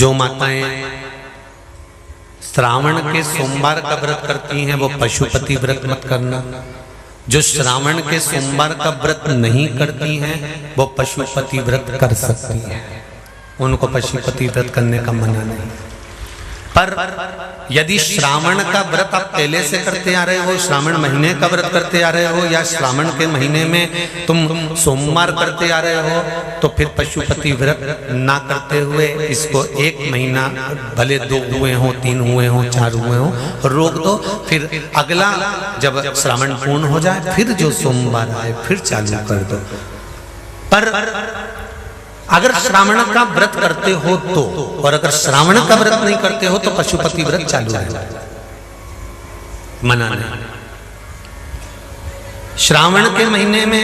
जो माताएं श्रावण के सोमवार का व्रत करती हैं वो पशुपति व्रत मत करना। जो श्रावण के सोमवार का व्रत नहीं करती हैं वो पशुपति व्रत कर सकती हैं, उनको पशुपति व्रत करने का मना नहीं। पर यदि श्रावण का व्रत आप पहले से करते आ रहे हो, श्रावण महीने का व्रत करते आ रहे हो, या श्रावण के महीने में तुम सोमवार करते आ रहे हो, तो फिर पशुपति व्रत ना करते हुए इसको 1 महीना, भले 2 हुए हो, 3 हुए हो, 4 हुए हो, रोक दो। फिर अगला जब श्रावण पूर्ण हो जाए फिर जो सोमवार आए फिर चालू कर दो। पर अगर श्रावण का व्रत करते हो तो, और अगर श्रावण का व्रत नहीं करते हो तो पशुपति व्रत चालू है, मना नहीं। श्रावण के महीने में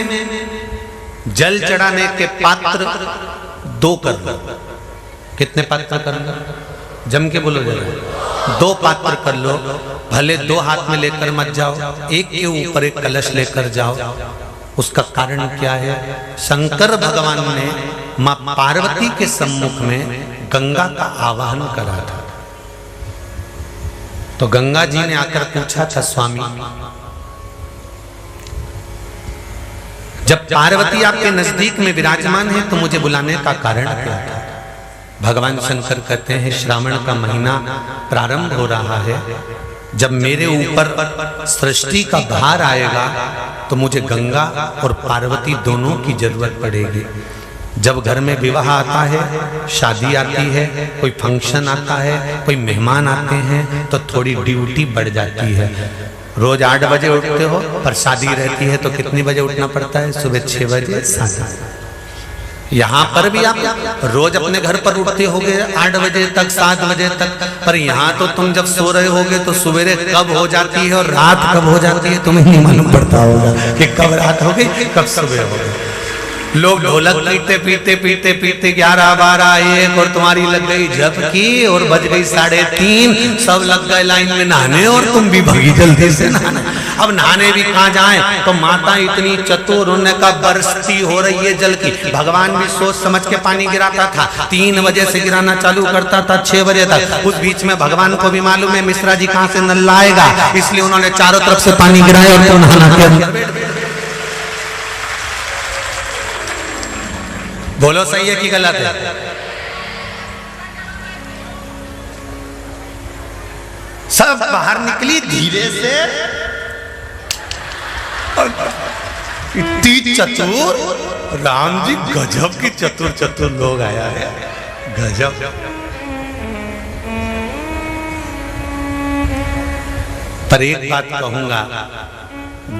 जल चढ़ाने के पात्र 2 कर लो। कितने पात्र कर लो? जम के बोलो जरा। 2 पात्र कर लो, भले 2 हाथ में लेकर मत जाओ, एक के ऊपर एक कलश लेकर जाओ। उसका कारण क्या है? शंकर भगवान ने मां पार्वती के सम्मुख में गंगा का आवाहन करा था। तो गंगा जी ने आकर पूछा था, स्वामी जब पार्वती आपके नजदीक में विराजमान है तो मुझे बुलाने का कारण क्या था? भगवान शंकर कहते हैं, श्रावण का महीना प्रारंभ हो रहा है, जब मेरे ऊपर सृष्टि का भार आएगा तो मुझे गंगा और पार्वती दोनों की जरूरत पड़ेगी। जब घर में विवाह आता है, शादी आती है, कोई फंक्शन आता है, कोई मेहमान आते हैं, तो थोड़ी ड्यूटी बढ़ जाती है। रोज 8 बजे उठते हो, पर शादी रहती है तो कितनी बजे उठना पड़ता है? सुबह 6 बजे 7। यहाँ पर भी आप रोज अपने घर पर उठते होगे 8 बजे तक, 7 बजे तक, पर यहाँ तो तुम जब सो रहे होगे तो सवेरे कब हो जाती है और रात कब हो जाती है तुम्हें नहीं मालूम पड़ता होगा कि कब रात हो गई कब सुबह हो गई। लोग ढोलक पीते पीते पीते पीते 11, 12, 1 और तुम्हारी लग गई झपकी और बज गई 3:30, सब लग गए लाइन में नहाने और तुम भी भगी जल्दी से नहाने। अब नहाने भी कहाँ जाएं? तो माता इतनी चतुर, उनका बरसती हो रही है जल की। भगवान भी सोच समझ के पानी गिराता था, 3 बजे से गिराना चालू करता था 6 बजे तक। उस बीच में भगवान को भी मालूम है मिश्रा जी कहाँ से नल लाएगा, इसलिए उन्होंने चारों तरफ से पानी गिराया और तो नहाना के अंदर। बोलो सही है कि गलत है? सब बाहर निकली धीरे से, इतनी चतुर राम जी, गजब की चतुर लोग आया है, गजब। पर एक बात कहूंगा,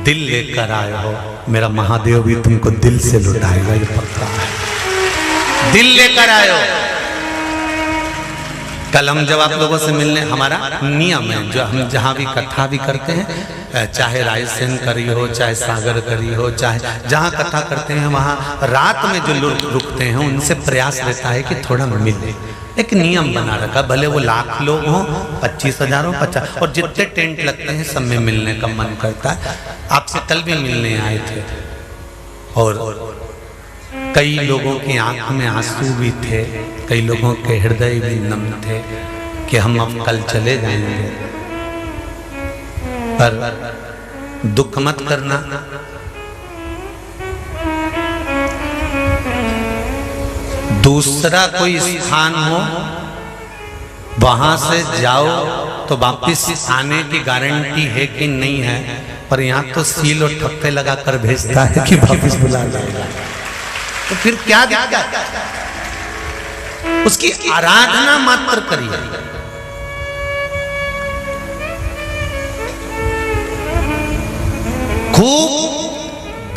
दिल लेकर आए हो, मेरा महादेव भी तुमको दिल से लुटाएगा, ये पक्का है। दिल लेकर आए हो। कल हम जब आप लोगों से मिलने, हमारा नियम है, जो हम जहाँ भी कथा भी करते हैं, चाहे रायसेन करी हो, चाहे सागर करी हो, चाहे जहाँ कथा करते हैं, वहाँ रात में जो लोग रुकते हैं उनसे प्रयास रहता है कि थोड़ा मिले। एक नियम बना रखा, भले वो 1,00,000 लोग हों, 25,000 हो, 50, और जितने टेंट लगते हैं सब में मिलने का मन करता है। आपसे कल भी मिलने आए थे और कई लोगों की आंख में आंसू भी थे, कई लोगों के हृदय भी नम थे कि हम अब कल चले जाएंगे। पर दुख मत करना, दूसरा कोई स्थान हो वहां से जाओ तो वापिस आने की गारंटी है कि नहीं है, पर यहाँ तो सील और ठप्पे लगाकर भेजता है कि वापिस बुला लाएगा। तो फिर क्या दिक्कत? उसकी आराधना मात्र करिए। खूब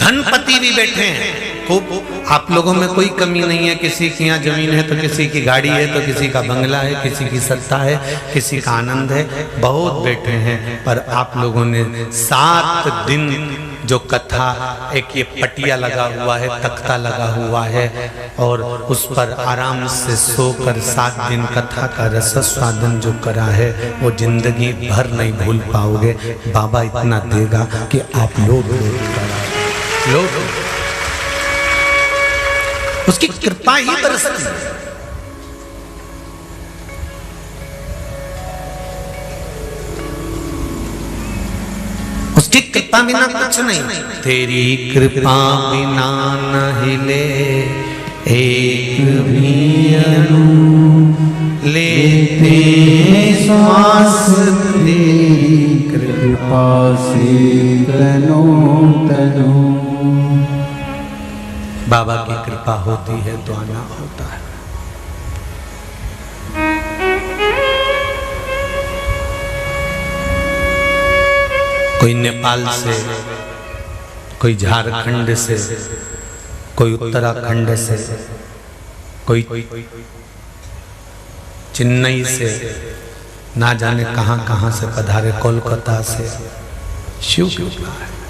धनपति भी बैठे हैं, खूब, आप लोगों में कोई कमी नहीं है। किसी की यहाँ जमीन है तो किसी की गाड़ी है, तो किसी का बंगला है, किसी की सत्ता है, किसी का आनंद है, बहुत बैठे हैं। पर आप लोगों ने 7 दिन जो कथा, एक ये पटिया लगा हुआ है, तख्ता लगा हुआ है, और उस पर आराम से सोकर 7 दिन कथा का रस स्वादन जो करा है वो जिंदगी भर नहीं भूल पाओगे। बाबा इतना देगा कि आप लोग उसकी कृपा ही बरसती है। कृपा बिना कुछ नहीं। तेरी कृपा बिना न हिले एक भी अणु, लेते श्वास तेरी कृपा से तनो तनो। बाबा की कृपा होती है तो आना होता है। कोई नेपाल से, कोई झारखंड से, कोई उत्तराखंड से, कोई चेन्नई से, ना जाने कहां कहां से पधारे, कोलकाता से। शिव की कृपा है।